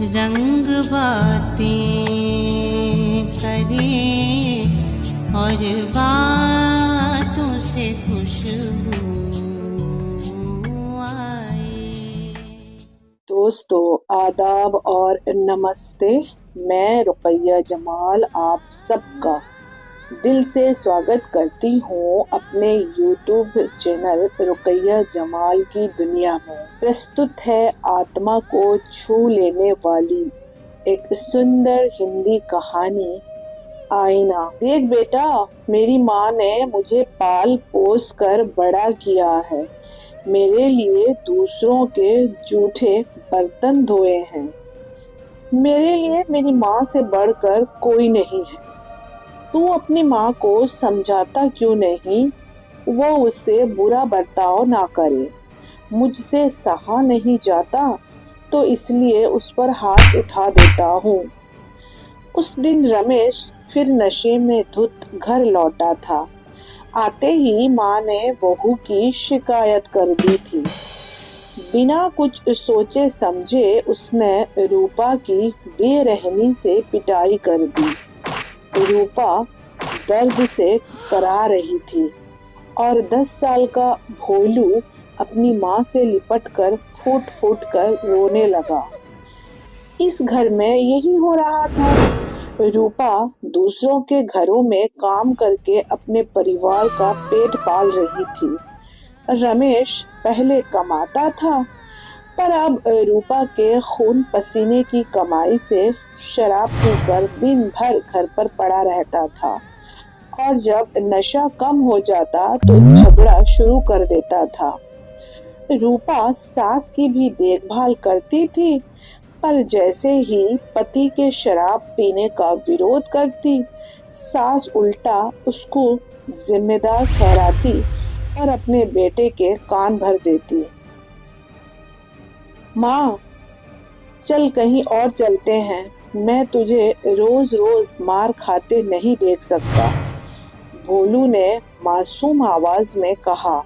रंग बातें करे और बातों से खुशबू आए। दोस्तों आदाब और नमस्ते। मैं रुकैया जमाल आप सबका दिल से स्वागत करती हूँ अपने YouTube चैनल रुकैया जमाल की दुनिया में। प्रस्तुत है आत्मा को छू लेने वाली एक सुंदर हिंदी कहानी आईना। देख बेटा, मेरी माँ ने मुझे पाल पोस कर बड़ा किया है, मेरे लिए दूसरों के जूठे बर्तन धोए हैं। मेरे लिए मेरी माँ से बढ़कर कोई नहीं है। तू अपनी माँ को समझाता क्यों नहीं? वो उससे बुरा बर्ताव ना करे। मुझसे सहा नहीं जाता तो इसलिए उस पर हाथ उठा देता हूँ। उस दिन रमेश फिर नशे में धुत घर लौटा था। आते ही माँ ने बहू की शिकायत कर दी थी। बिना कुछ सोचे समझे उसने रूपा की बेरहमी से पिटाई कर दी। रूपा दर्द से करा रही थी और 10 साल का भोलू अपनी माँ से लिपटकर फूट फूट कर रोने लगा। इस घर में यही हो रहा था। रूपा दूसरों के घरों में काम करके अपने परिवार का पेट पाल रही थी। रमेश पहले कमाता था, पर अब रूपा के खून पसीने की कमाई से शराब पीकर दिन भर घर पर पड़ा रहता था और जब नशा कम हो जाता तो झगड़ा शुरू कर देता था। रूपा सास की भी देखभाल करती थी, पर जैसे ही पति के शराब पीने का विरोध करती, सास उल्टा उसको जिम्मेदार ठहराती और अपने बेटे के कान भर देती। माँ, चल कहीं और चलते हैं, मैं तुझे रोज रोज मार खाते नहीं देख सकता। भोलू ने मासूम आवाज में कहा।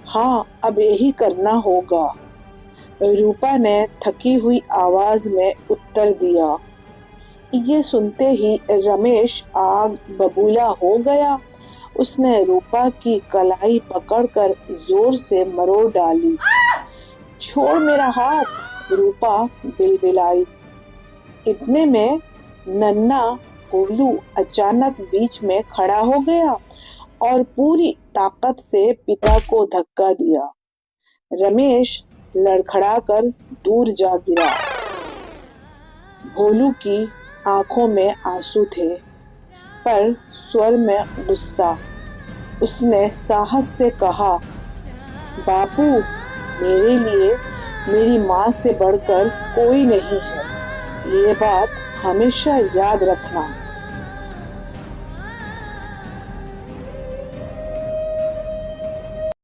हाँ, अब यही करना होगा, रूपा ने थकी हुई आवाज में उत्तर दिया। ये सुनते ही रमेश आग बबूला हो गया। उसने रूपा की कलाई पकड़कर जोर से मरोड़ डाली। छोड़ मेरा हाथ, रूपा बिलबिलाई। इतने में नन्हा भोलू अचानक बीच में खड़ा हो गया और पूरी ताकत से पिता को धक्का दिया। रमेश लड़खड़ाकर दूर जा गिरा। भोलू की आंखों में आंसू थे, पर स्वर में गुस्सा। उसने साहस से कहा, बापू, मेरे लिए मेरी माँ से बढ़कर कोई नहीं है, ये बात हमेशा याद रखना।